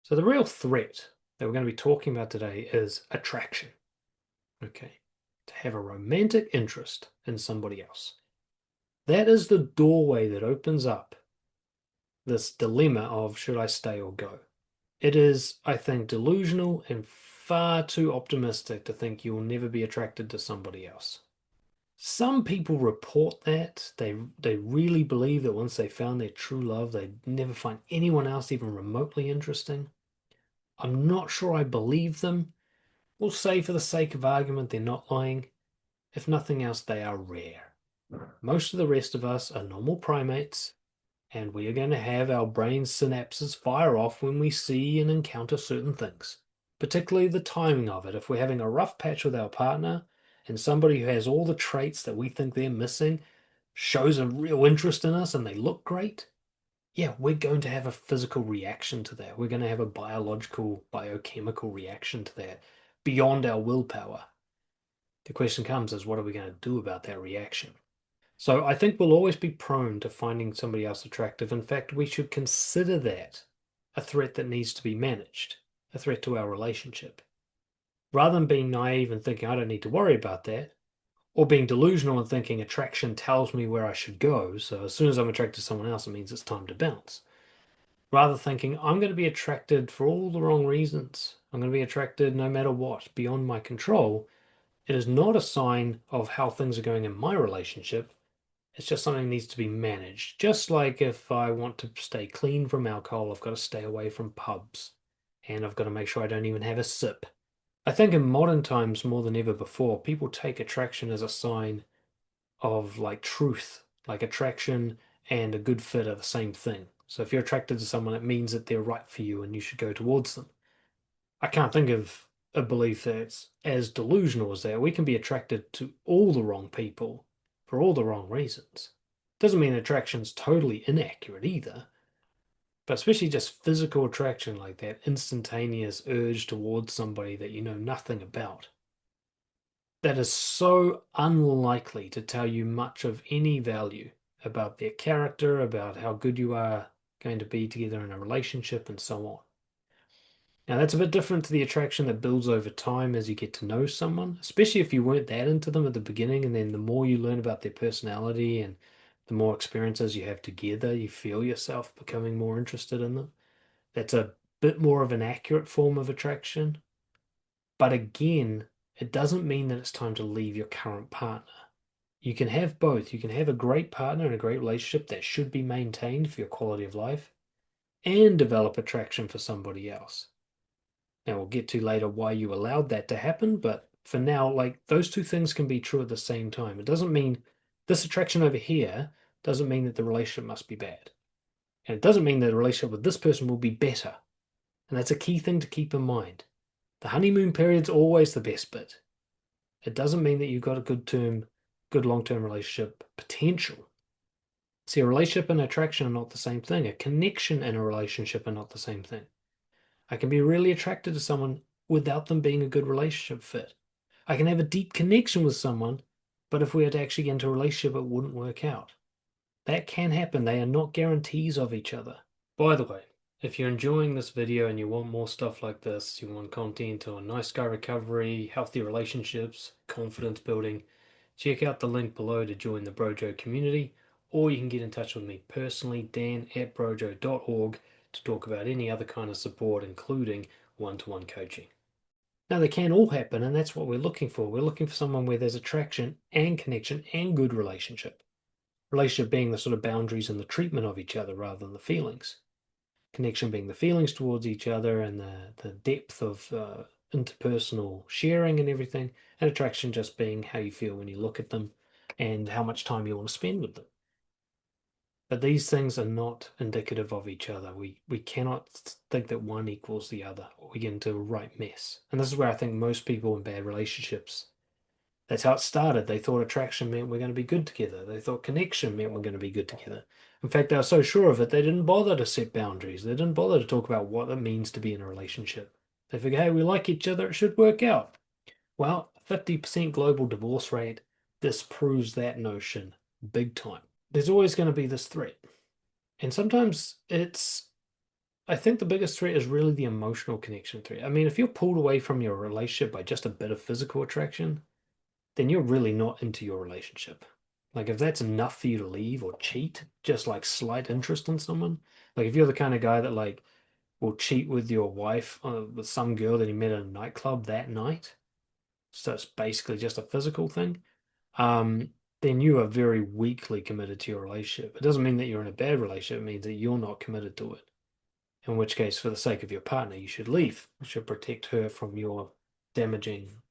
So the real threat that we're going to be talking about today is attraction. Okay. To have a romantic interest in somebody else. That is the doorway that opens up this dilemma of should I stay or go? It is, I think, delusional and far too optimistic to think you'll never be attracted to somebody else. Some people report that they really believe that once they found their true love, they'd never find anyone else even remotely interesting. I'm not sure I believe them. We'll say for the sake of argument they're not lying. If nothing else, they are rare. Most of the rest of us are normal primates, and we are going to have our brain synapses fire off when we see and encounter certain things, particularly the timing of it. If we're having a rough patch with our partner and somebody who has all the traits that we think they're missing shows a real interest in us and they look great, yeah, we're going to have a physical reaction to that. We're going to have a biological, biochemical reaction to that beyond our willpower. The question comes is what are we going to do about that reaction? So I think we'll always be prone to finding somebody else attractive. In fact, we should consider that a threat that needs to be managed, a threat to our relationship. Rather than being naive and thinking I don't need to worry about that, or being delusional and thinking attraction tells me where I should go, so as soon as I'm attracted to someone else, it means it's time to bounce. Rather thinking I'm going to be attracted for all the wrong reasons. I'm going to be attracted no matter what, beyond my control. It is not a sign of how things are going in my relationship. It's just something that needs to be managed. Just like if I want to stay clean from alcohol, I've got to stay away from pubs. And I've got to make sure I don't even have a sip. I think in modern times, more than ever before, people take attraction as a sign of like truth, like attraction and a good fit are the same thing. So if you're attracted to someone, it means that they're right for you and you should go towards them. I can't think of a belief that's as delusional as that. We can be attracted to all the wrong people for all the wrong reasons. Doesn't mean attraction's totally inaccurate either, but especially just physical attraction like that instantaneous urge towards somebody that you know nothing about. That is so unlikely to tell you much of any value about their character, about how good you are going to be together in a relationship, and so on. Now, that's a bit different to the attraction that builds over time as you get to know someone, especially if you weren't that into them at the beginning, and then the more you learn about their personality and the more experiences you have together, you feel yourself becoming more interested in them. That's a bit more of an accurate form of attraction. But again, it doesn't mean that it's time to leave your current partner. You can have both. You can have a great partner and a great relationship that should be maintained for your quality of life and develop attraction for somebody else. Now, we'll get to later why you allowed that to happen, but for now, like those two things can be true at the same time. It doesn't mean this attraction over here doesn't mean that the relationship must be bad. And it doesn't mean that the relationship with this person will be better. And that's a key thing to keep in mind. The honeymoon period's always the best bit. It doesn't mean that you've got a good long-term relationship potential. See, a relationship and attraction are not the same thing. A connection and a relationship are not the same thing. I can be really attracted to someone without them being a good relationship fit. I can have a deep connection with someone, but if we had to actually get into a relationship, it wouldn't work out. That can happen. They are not guarantees of each other. By the way, if you're enjoying this video and you want more stuff like this, you want content on nice guy recovery, healthy relationships, confidence building, check out the link below to join the Brojo community, or you can get in touch with me personally, dan@brojo.org, to talk about any other kind of support, including one-to-one coaching. Now, they can all happen, and that's what we're looking for. We're looking for someone where there's attraction and connection and good relationship. Relationship being the sort of boundaries and the treatment of each other rather than the feelings. Connection being the feelings towards each other and the depth of interpersonal sharing and everything, and attraction just being how you feel when you look at them and how much time you want to spend with them. But these things are not indicative of each other. We cannot think that one equals the other, or we get into a right mess. And this is where I think most people in bad relationships, that's how it started. They thought attraction meant we're going to be good together. They thought connection meant we're going to be good together. In fact, they were so sure of it, they didn't bother to set boundaries. They didn't bother to talk about what it means to be in a relationship. They figure, hey, we like each other, it should work out. Well, 50% global divorce rate disproves that notion big time. There's always going to be this threat. And sometimes it's I think the biggest threat is really the emotional connection threat. I mean, if you're pulled away from your relationship by just a bit of physical attraction, then you're really not into your relationship. Like if that's enough for you to leave or cheat, just like slight interest in someone, like if you're the kind of guy that like will cheat with your wife with some girl that you met at a nightclub that night, so it's basically just a physical thing, um, then you are very weakly committed to your relationship. It doesn't mean that you're in a bad relationship, it means that you're not committed to it. In which case, for the sake of your partner, you should leave. You should protect her from your damaging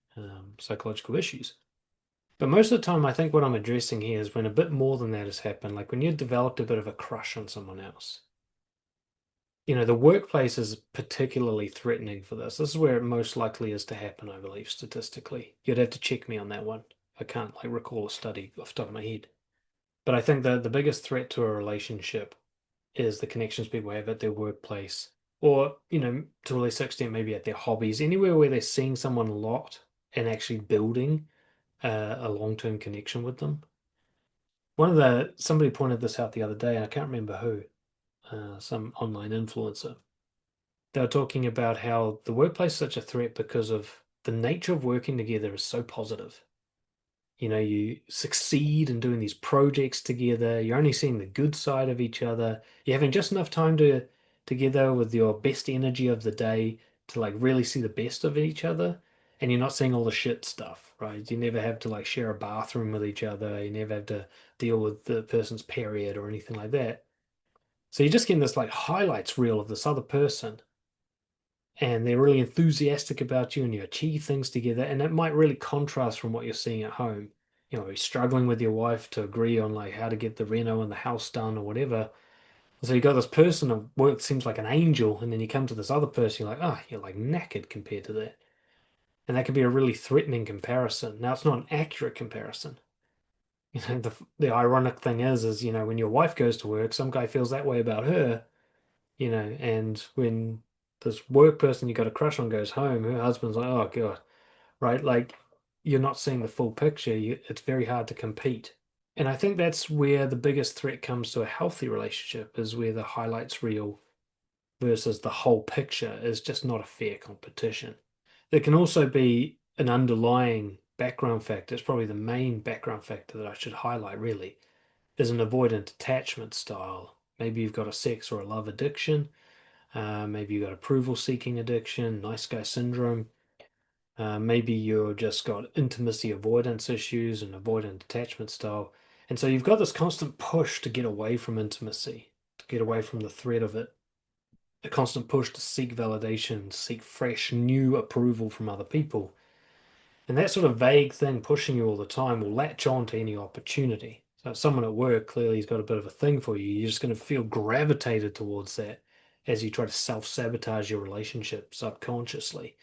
psychological issues. But most of the time, I think what I'm addressing here is when a bit more than that has happened, like when you've developed a bit of a crush on someone else. The workplace is particularly threatening for this. This is where it most likely is to happen, I believe, statistically. You'd have to check me on that one. I can't like recall a study off the top of my head. But I think that the biggest threat to a relationship is the connections people have at their workplace, or, to a lesser extent, maybe at their hobbies, anywhere where they're seeing someone a lot and actually building a long-term connection with them. Somebody pointed this out the other day, and I can't remember who, some online influencer. They were talking about how the workplace is such a threat because of the nature of working together is so positive. You succeed in doing these projects together. You're only seeing the good side of each other. You're having just enough time to together with your best energy of the day to like really see the best of each other. And you're not seeing all the shit stuff, right? You never have to like share a bathroom with each other. You never have to deal with the person's period or anything like that. So you're just getting this like highlights reel of this other person, and they're really enthusiastic about you and you achieve things together, and it might really contrast from what you're seeing at home. You're struggling with your wife to agree on like how to get the reno and the house done or whatever. So you got this person at work seems like an angel, and then you come to this other person, you're like, oh, you're like knackered compared to that. And that could be a really threatening comparison. Now it's not an accurate comparison. The ironic thing is when your wife goes to work, some guy feels that way about her, and when this work person you got a crush on goes home, her husband's like, oh God, right? Like you're not seeing the full picture. It's very hard to compete. And I think that's where the biggest threat comes to a healthy relationship is where the highlights reel versus the whole picture is just not a fair competition. There can also be an underlying background factor. It's probably the main background factor that I should highlight, really, is an avoidant attachment style. Maybe you've got a sex or a love addiction. Maybe you've got approval seeking addiction, nice guy syndrome. Maybe you've just got intimacy avoidance issues and avoidant attachment style. And so you've got this constant push to get away from intimacy, to get away from the threat of it, a constant push to seek validation, seek fresh, new approval from other people. And that sort of vague thing pushing you all the time will latch on to any opportunity. So if someone at work clearly has got a bit of a thing for you, you're just going to feel gravitated towards that as you try to self-sabotage your relationship subconsciously.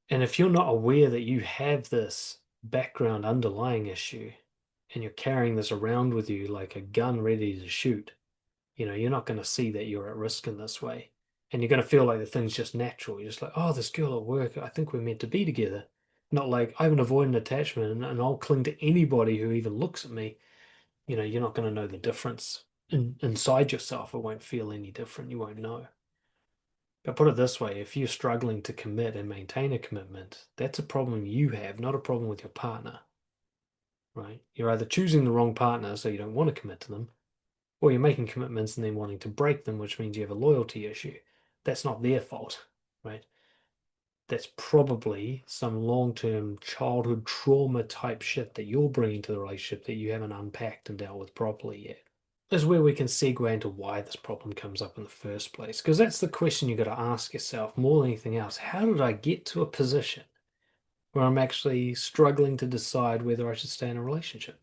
And if you're not aware that you have this background underlying issue and you're carrying this around with you like a gun ready to shoot, you're not going to see that you're at risk in this way. And you're going to feel like the thing's just natural. You're just like, oh, this girl at work, I think we're meant to be together. Not like I have an avoidant attachment and I'll cling to anybody who even looks at me. You're not going to know the difference inside yourself. It won't feel any different. You won't know. But put it this way, if you're struggling to commit and maintain a commitment, that's a problem you have, not a problem with your partner, right? You're either choosing the wrong partner, so you don't want to commit to them, or you're making commitments and then wanting to break them, which means you have a loyalty issue. That's not their fault, right? That's probably some long-term childhood trauma type shit that you're bringing to the relationship that you haven't unpacked and dealt with properly yet. Is where we can segue into why this problem comes up in the first place. Because that's the question you got to ask yourself more than anything else. How did I get to a position where I'm actually struggling to decide whether I should stay in a relationship?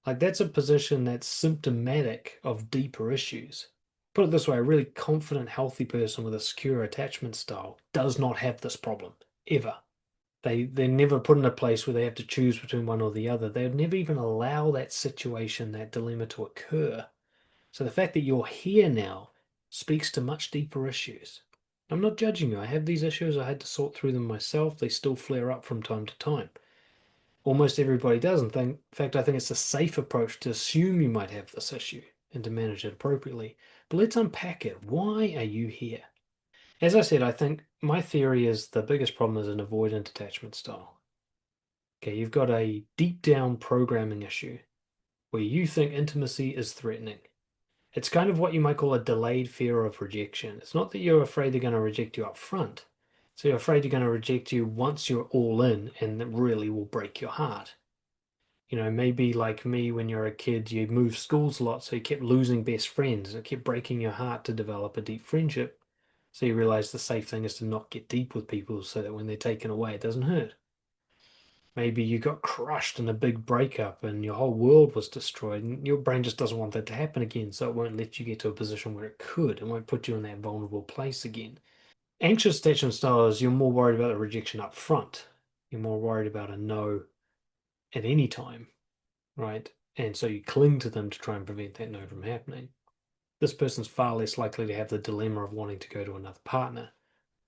Like, that's a position that's symptomatic of deeper issues. Put it this way, a really confident, healthy person with a secure attachment style does not have this problem, ever. They're never put in a place where they have to choose between one or the other. They would never even allow that situation, that dilemma to occur. So the fact that you're here now speaks to much deeper issues. I'm not judging you. I have these issues. I had to sort through them myself. They still flare up from time to time. Almost everybody does. In fact, I think it's a safe approach to assume you might have this issue and to manage it appropriately. But let's unpack it. Why are you here? As I said, I think my theory is the biggest problem is an avoidant attachment style. Okay, you've got a deep down programming issue where you think intimacy is threatening. It's kind of what you might call a delayed fear of rejection. It's not that you're afraid they're going to reject you up front. So you're afraid you're going to reject you once you're all in and that really will break your heart. You know, maybe like me when you're a kid, you moved schools a lot, so you kept losing best friends. It kept breaking your heart to develop a deep friendship. So you realize the safe thing is to not get deep with people so that when they're taken away, it doesn't hurt. Maybe you got crushed in a big breakup and your whole world was destroyed, and your brain just doesn't want that to happen again, so it won't let you get to a position where it could. It won't put you in that vulnerable place again. Anxious attachment styles, you're more worried about the rejection up front. You're more worried about a no at any time, right? And so you cling to them to try and prevent that no from happening. This person's far less likely to have the dilemma of wanting to go to another partner.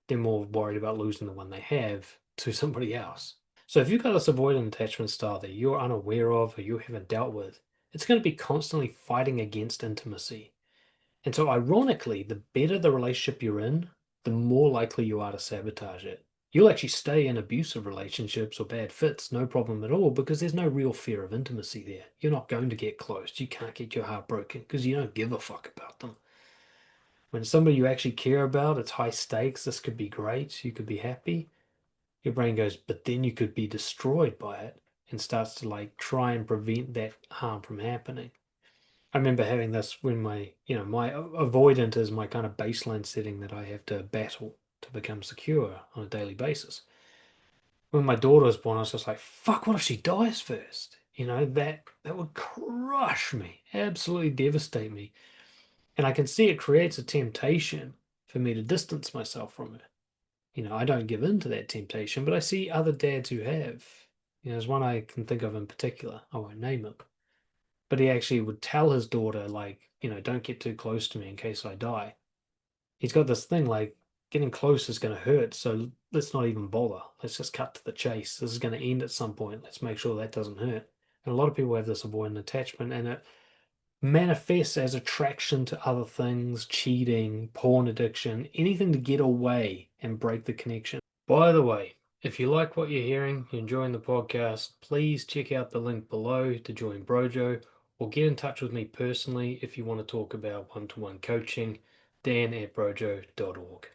They're more worried about losing the one they have to somebody else. So if you've got this avoidant attachment style that you're unaware of or you haven't dealt with, it's going to be constantly fighting against intimacy. And so ironically, the better the relationship you're in, the more likely you are to sabotage it. You'll actually stay in abusive relationships or bad fits, no problem at all, because there's no real fear of intimacy there. You're not going to get close. You can't get your heart broken because you don't give a fuck about them. When somebody you actually care about, it's high stakes, this could be great, you could be happy. Your brain goes, but then you could be destroyed by it and starts to like try and prevent that harm from happening. I remember having this when my avoidant is my kind of baseline setting that I have to battle to become secure on a daily basis. When my daughter was born, I was just like, fuck, what if she dies first? That would crush me, absolutely devastate me. And I can see it creates a temptation for me to distance myself from her. I don't give in to that temptation, but I see other dads who have. There's one I can think of in particular. I won't name him. But he actually would tell his daughter, like, don't get too close to me in case I die. He's got this thing like, getting close is going to hurt, so let's not even bother. Let's just cut to the chase. This is going to end at some point. Let's make sure that doesn't hurt. And a lot of people have this avoidant attachment, and it manifests as attraction to other things, cheating, porn addiction, anything to get away and break the connection. By the way, if you like what you're hearing, you're enjoying the podcast, please check out the link below to join Brojo or get in touch with me personally if you want to talk about one-to-one coaching, dan@brojo.org.